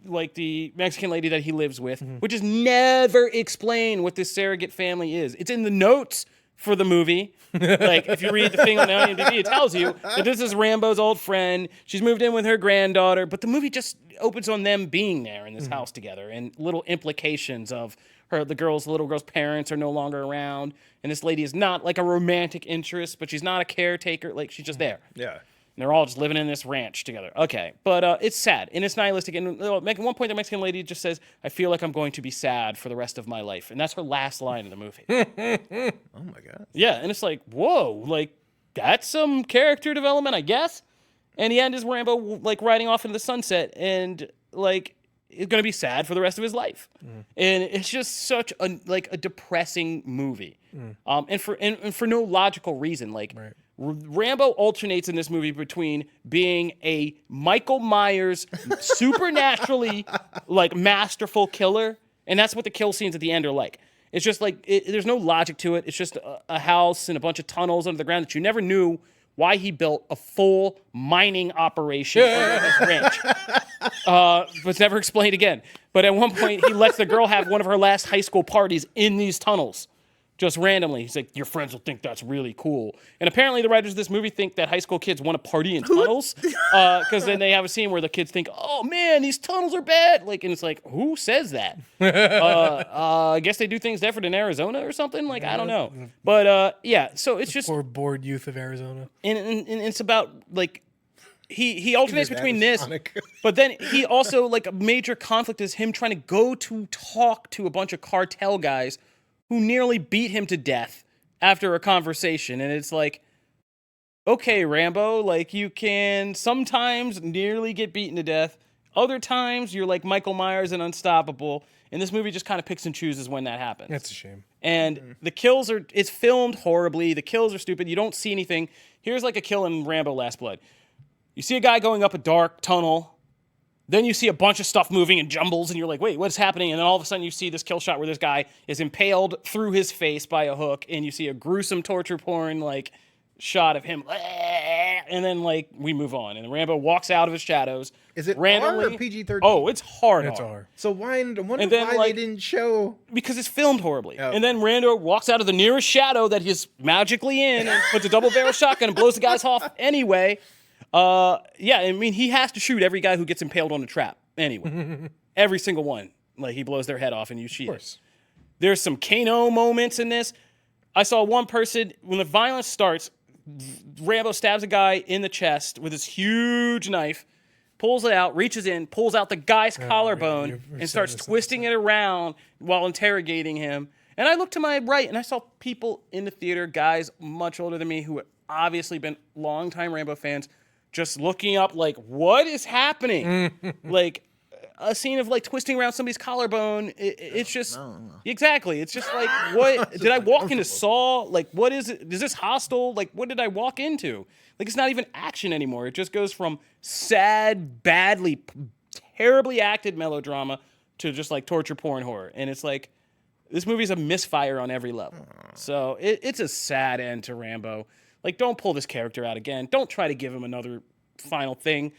like the Mexican lady that he lives with, which is never explained what this surrogate family is. It's in the notes. for the movie. Like, if you read the thing on IMDb, it tells you that this is Rambo's old friend. She's moved in with her granddaughter, but the movie just opens on them being there in this house together, and little implications of the little girl's parents are no longer around, and this lady is not like a romantic interest, but she's not a caretaker. Like, she's just there. Yeah. And they're all just living in this ranch together. Okay, but it's sad and it's nihilistic. And at one point, the Mexican lady just says, "I feel like I'm going to be sad for the rest of my life," and that's her last line in the movie. Oh my god. Yeah, and it's like, whoa, like that's some character development, I guess. And the end is Rambo like riding off into the sunset, and like is going to be sad for the rest of his life. And it's just such a depressing movie. And for no logical reason, like. Right. Rambo alternates in this movie between being a Michael Myers supernaturally like masterful killer, and that's what the kill scenes at the end are like. It's just like there's no logic to it. It's just a house and a bunch of tunnels under the ground that you never knew why he built a full mining operation under his ranch. But it's never explained again. But at one point, he lets the girl have one of her last high school parties in these tunnels. Just randomly. He's like, your friends will think that's really cool. And apparently the writers of this movie think that high school kids want to party in tunnels. Because then they have a scene where the kids think, oh man, these tunnels are bad. Like, and it's like, who says that? I guess they do things different in Arizona or something. Like, I don't know. But yeah, so it's just... Poor bored youth of Arizona. And it's about, like... He alternates between this, Sonic. but then he also, like, a major conflict is him trying to go to talk to a bunch of cartel guys who nearly beat him to death after a conversation. And it's like, okay, Rambo, like, you can sometimes nearly get beaten to death. Other times, you're like Michael Myers and unstoppable. And this movie just kind of picks and chooses when that happens. That's a shame. And the kills it's filmed horribly. The kills are stupid. You don't see anything. Here's like a kill in Rambo Last Blood. You see a guy going up a dark tunnel. Then you see a bunch of stuff moving and jumbles, and you're like, wait, what's happening? And then all of a sudden you see this kill shot where this guy is impaled through his face by a hook, and you see a gruesome torture porn, like, shot of him. And then, like, we move on. And Rambo walks out of his shadows. Is it randomly. R or PG-13? Oh, it's hard. That's R. So why? I wonder And then, why like- they didn't show. Because it's filmed horribly. Oh. And then Rambo walks out of the nearest shadow that he's magically in and puts a double barrel shotgun and blows the guys off anyway. Yeah, I mean, he has to shoot every guy who gets impaled on a trap anyway. Every single one. Like, he blows their head off and you shoot. Of course. There's some Kano moments in this. I saw one person, when the violence starts, Rambo stabs a guy in the chest with his huge knife, pulls it out, reaches in, pulls out the guy's collarbone, you've and said starts this twisting it around while interrogating him. And I looked to my right, and I saw people in the theater, guys much older than me, who had obviously been longtime Rambo fans, just looking up like, what is happening? Like, a scene of, like, twisting around somebody's collarbone. It's just... Exactly. It's just like, what... Did I walk into Saw? Like, what is it? Is this Hostile? Like, what did I walk into? Like, it's not even action anymore. It just goes from sad, badly, terribly acted melodrama to just, like, torture porn horror. And it's like, this movie's a misfire on every level. So it's a sad end to Rambo. Like, don't pull this character out again. Don't try to give him another final thing.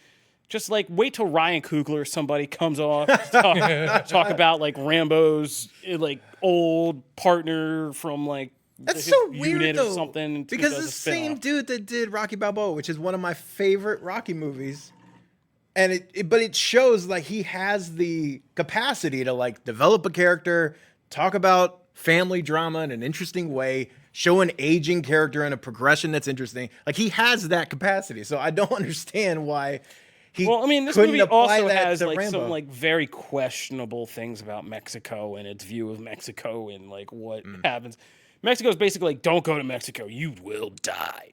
Just, like, wait till Ryan Coogler or somebody comes off, talk about, like, Rambo's, like, old partner from, like, That's his so weird, unit though. or something. Because does the a spin-off. same dude that did Rocky Balboa, which is one of my favorite Rocky movies, and but it shows, like, he has the capacity to, like, develop a character, talk about family drama in an interesting way, show an aging character in a progression that's interesting. Like, he has that capacity. So I don't understand why he Well, I mean, this couldn't movie apply also that has, to like, Rambo. some, like, very questionable things about Mexico and its view of Mexico and, like, what happens. Mexico is basically like, don't go to Mexico, you will die.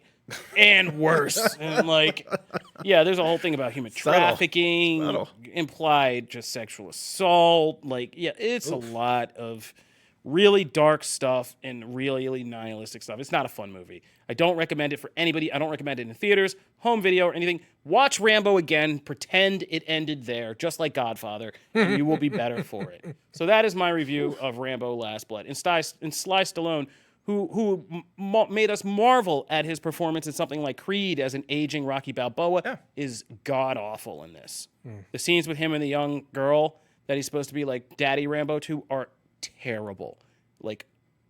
And worse. And, like, yeah, there's a whole thing about human trafficking, Subtle. implied just sexual assault. Like, yeah, it's a lot of really dark stuff and really nihilistic stuff. It's not a fun movie. I don't recommend it for anybody. I don't recommend it in theaters, home video, or anything. Watch Rambo again. Pretend it ended there, just like Godfather, and you will be better for it. So that is my review of Rambo Last Blood. And Sly Stallone, who made us marvel at his performance in something like Creed as an aging Rocky Balboa, is god-awful in this. The scenes with him and the young girl that he's supposed to be like Daddy Rambo to are terrible. Like,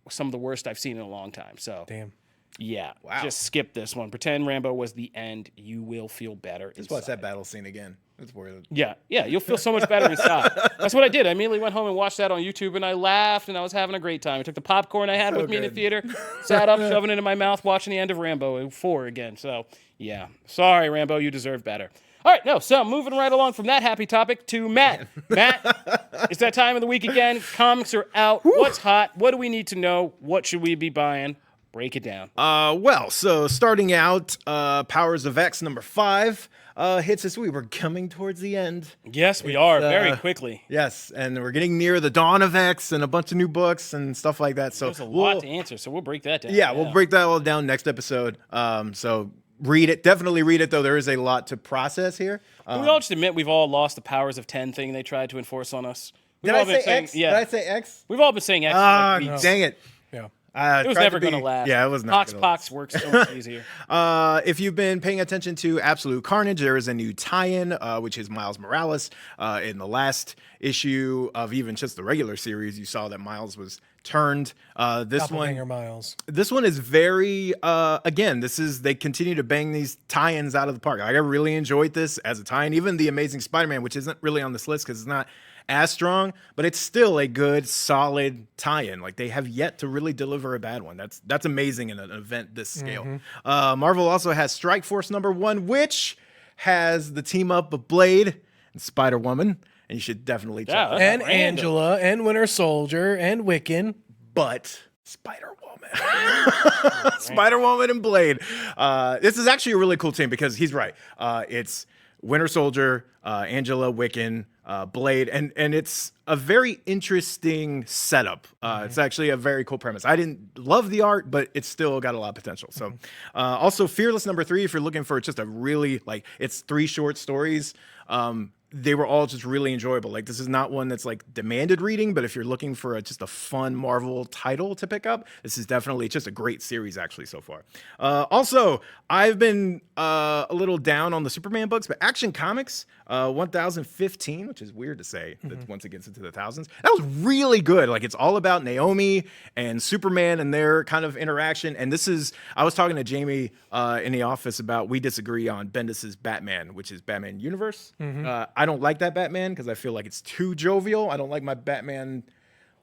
some of the worst I've seen in a long time. So Damn. yeah, Wow. just skip this one. Pretend Rambo was the end. You will feel better. Just watch that inside. battle scene again. That's weird. Yeah, you'll feel so much better inside. That's what I did. I immediately went home and watched that on YouTube, and I laughed, and I was having a great time. I took the popcorn I had So with me in the good. theater, sat up, shoving it in my mouth, watching the end of Rambo 4 again. So, yeah. Sorry, Rambo, you deserve better. All right, so moving right along from that happy topic to Matt. Matt, it's that time of the week again. Comics are out. What's hot? What do we need to know? What should we be buying? Break it down. Well, so starting out, Powers of X number 5 hits this week. We're coming towards the end. Yes, we are, very quickly. Yes, and we're getting near the dawn of X and a bunch of new books and stuff like that. So There's a lot to answer, so we'll break that down. yeah, we'll break that all down next episode. So read it. Definitely read it, though. There is a lot to process here. Can we all just admit we've all lost the powers of 10 thing they tried to enforce on us? We've Did all I been say saying, X? Yeah. Did I say X? We've all been saying X. for Ah, like weeks. dang it. Yeah. It was never going to last. Yeah, it was not. Pox works so much easier. If you've been paying attention to Absolute Carnage, there is a new tie-in, which is Miles Morales. In the last issue of even just the regular series, you saw that Miles was turned. Doppelganger Miles. This one is very, again, they continue to bang these tie-ins out of the park. I really enjoyed this as a tie-in. Even the Amazing Spider-Man, which isn't really on this list because it's not as strong, but it's still a good, solid tie-in. Like, they have yet to really deliver a bad one. That's amazing in an event this scale. Marvel also has Strike Force number 1, which has the team up of Blade and Spider-Woman, and you should definitely check Yeah, it out. And Random. Angela and Winter Soldier and Wiccan. But Spider-Woman. Spider-Woman and Blade. This is actually a really cool team because he's right. It's Winter Soldier, Angela, Wiccan, Blade, and it's a very interesting setup. It's actually a very cool premise. I didn't love the art, but it's still got a lot of potential. So, also Fearless number 3, if you're looking for just a really, it's 3 short stories. They were all just really enjoyable. Like, this is not one that's like demanded reading, but if you're looking for just a fun Marvel title to pick up, this is definitely just a great series actually so far. Also, I've been a little down on the Superman books, but Action Comics 1015, which is weird to say that once it gets into the thousands, that was really good. Like, it's all about Naomi and Superman and their kind of interaction. And I was talking to Jamie in the office about, we disagree on Bendis's Batman, which is Batman Universe. I don't like that Batman because I feel like it's too jovial. I don't like my Batman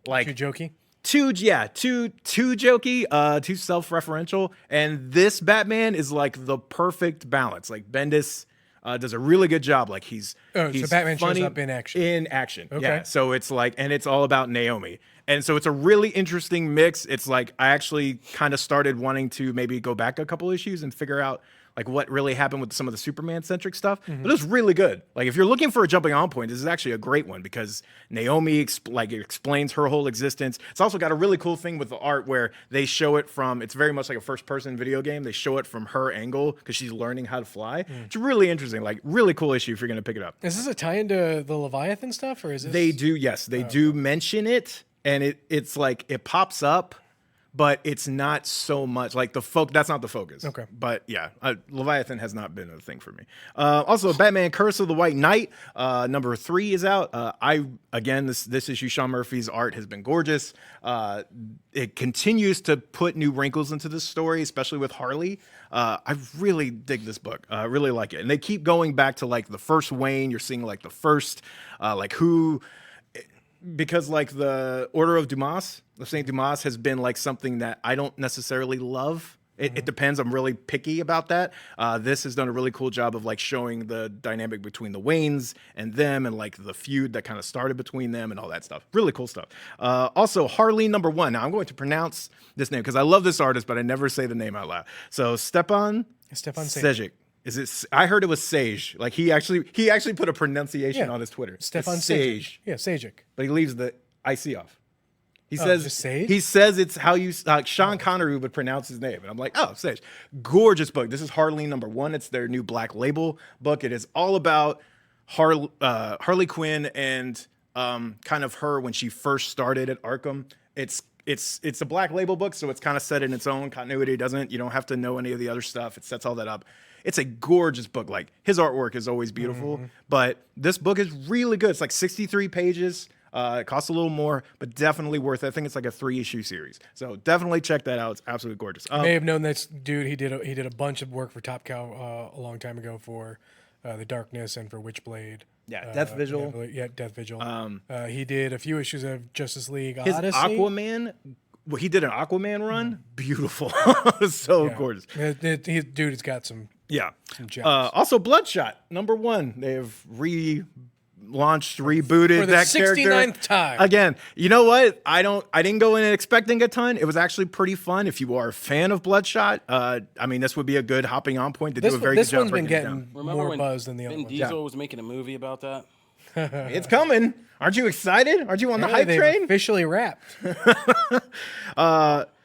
like Too jokey. too jokey, too self-referential. And this Batman is like the perfect balance. Like, Bendis does a really good job. Like, he's so Batman shows funny up in action. In action, Okay. yeah. So it's like, and it's all about Naomi. And so it's a really interesting mix. It's like, I actually kind of started wanting to maybe go back a couple issues and figure out like what really happened with some of the Superman-centric stuff. But it was really good. Like, if you're looking for a jumping on point, this is actually a great one because Naomi explains her whole existence. It's also got a really cool thing with the art where they show it from, it's very much like a first-person video game. They show it from her angle because she's learning how to fly. It's really interesting, like really cool issue if you're going to pick it up. Is this a tie into the Leviathan stuff, or is this? They do, yes. They do mention it, and it's like, it pops up, but it's not so much like that's not the focus. Okay. But yeah, Leviathan has not been a thing for me. Also, Batman Curse of the White Knight, number 3 is out. This issue, Sean Murphy's art has been gorgeous. It continues to put new wrinkles into this story, especially with Harley. I really dig this book. I really like it. And they keep going back to like the first Wayne. You're seeing like the first, because like the Order of Dumas, the Saint Dumas, has been like something that I don't necessarily love. It depends. I'm really picky about that. This has done a really cool job of like showing the dynamic between the Waynes and them, and like the feud that kind of started between them and all that stuff. Really cool stuff. Also, Harley number 1. Now I'm going to pronounce this name because I love this artist, but I never say the name out loud. So Stepan Sejic. Is it? I heard it was Sage. Like, he actually put a pronunciation on his Twitter. Stefan It's Sage. Yeah, Sajic. but he leaves the IC off. He just Sage? He says it's how you Sean Connery would pronounce his name, and I'm like, oh, Sage. Gorgeous book. This is Harley number 1. It's their new Black Label book. It is all about Harley Quinn and kind of her when she first started at Arkham. It's a Black Label book, so it's kind of set in its own continuity. You don't have to know any of the other stuff. It sets all that up. It's a gorgeous book. Like, his artwork is always beautiful, but this book is really good. It's like 63 pages. It costs a little more, but definitely worth it. I think it's like a 3-issue series. So definitely check that out. It's absolutely gorgeous. I may have known this dude. He did a bunch of work for Top Cow a long time ago for The Darkness and for Witchblade. Yeah, Death Vigil. Yeah, Death Vigil. He did a few issues of Justice League His Odyssey. Aquaman, well, he did an Aquaman run. Beautiful. So gorgeous. Dude, it's got some Yeah. gems. Also, Bloodshot, #1. They have rebooted For the that 69th character time. again. You know what? I didn't go in expecting a ton. It was actually pretty fun. If you are a fan of Bloodshot, I mean, this would be a good hopping on point to do a very good This job. one's been breaking it down. getting Remember more when buzz than the other Vin ones. Diesel was making a movie about that? It's coming. Aren't you excited? Aren't you on the Apparently hype they've train? officially wrapped.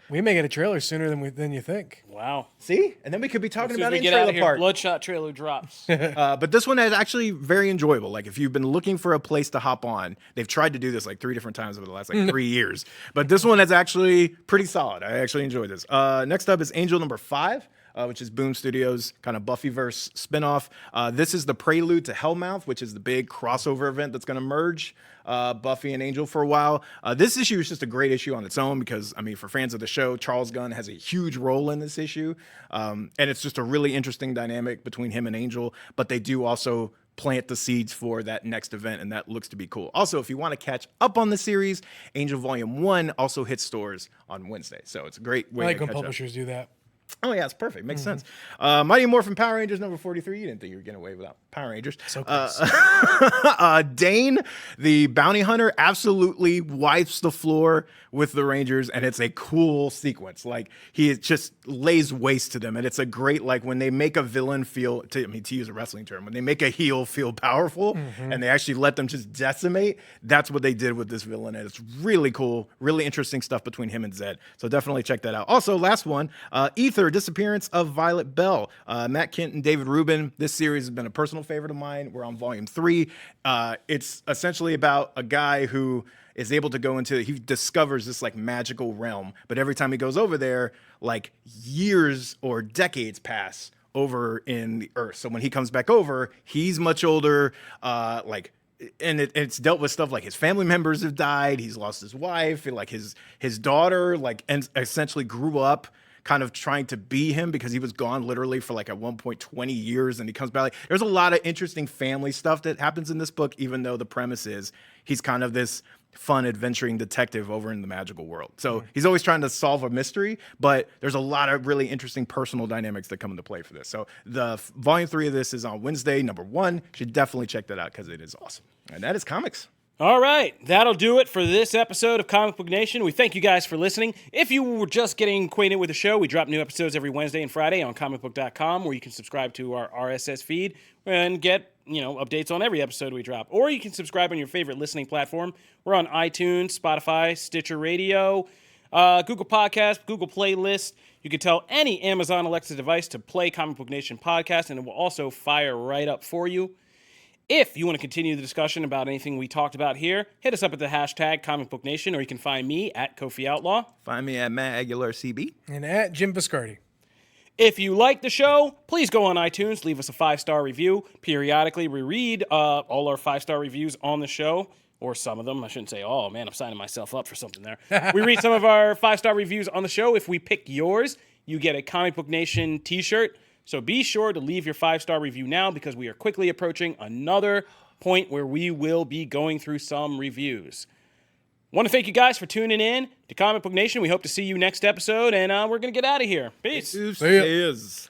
We may get a trailer sooner than you think. Wow. See, and then we could be As talking soon as about we it in get out Trailer of here, Park. Bloodshot trailer drops. But this one is actually very enjoyable. Like if you've been looking for a place to hop on, they've tried to do this like 3 different times over the last like 3 years. But this one is actually pretty solid. I actually enjoyed this. Next up is Angel #5. Which is Boom Studios' kind of Buffyverse spinoff. This is the prelude to Hellmouth, which is the big crossover event that's going to merge Buffy and Angel for a while. This issue is just a great issue on its own because, I mean, for fans of the show, Charles Gunn has a huge role in this issue. And it's just a really interesting dynamic between him and Angel, but they do also plant the seeds for that next event, and that looks to be cool. Also, if you want to catch up on the series, Angel Volume 1 also hits stores on Wednesday. So it's a great way I like to when catch up. publishers do that. Oh yeah, it's perfect. Makes sense. Mighty Morphin Power Rangers #43. You didn't think you were getting away without Power Rangers. So close. Dane, the bounty hunter, absolutely wipes the floor with the Rangers, and it's a cool sequence. Like he just lays waste to them, and it's a great like when they make a villain feel. To use a wrestling term, when they make a heel feel powerful, and they actually let them just decimate. That's what they did with this villain, and it's really cool, really interesting stuff between him and Zed. So definitely check that out. Also, last one, Ether, Disappearance of Violet Bell. Matt Kent and David Rubin. This series has been a personal favorite of mine. We're on volume 3. It's essentially about a guy who is able to go into, he discovers this like magical realm, but every time he goes over there, like years or decades pass over in the earth. So when he comes back over, he's much older, and it's dealt with stuff like his family members have died, he's lost his wife, and like his daughter, like, and essentially grew up kind of trying to be him because he was gone literally for like at one point 20 years, and he comes back. Like, there's a lot of interesting family stuff that happens in this book, even though the premise is he's kind of this fun adventuring detective over in the magical world. So he's always trying to solve a mystery, but there's a lot of really interesting personal dynamics that come into play for this. So the volume 3 of this is on Wednesday, #1. You should definitely check that out because it is awesome. And that is comics. All right, that'll do it for this episode of Comic Book Nation. We thank you guys for listening. If you were just getting acquainted with the show, we drop new episodes every Wednesday and Friday on Comicbook.com, where you can subscribe to our RSS feed and get updates on every episode we drop. Or you can subscribe on your favorite listening platform. We're on iTunes, Spotify, Stitcher Radio, Google Podcast, Google Playlist. You can tell any Amazon Alexa device to play Comic Book Nation podcast, and it will also fire right up for you. If you want to continue the discussion about anything we talked about here, hit us up at the hashtag Comic Book Nation, or you can find me at Kofi Outlaw. Find me at Matt Aguilar CB. And at Jim Viscardi. If you like the show, please go on iTunes, leave us a 5-star review. Periodically, we read all our 5-star reviews on the show, or some of them. I shouldn't say all. Man, I'm signing myself up for something there. We read some of our 5-star reviews on the show. If we pick yours, you get a Comic Book Nation t-shirt. So be sure to leave your 5-star review now, because we are quickly approaching another point where we will be going through some reviews. Want to thank you guys for tuning in to Comic Book Nation. We hope to see you next episode, and we're going to get out of here. Peace. Deuces.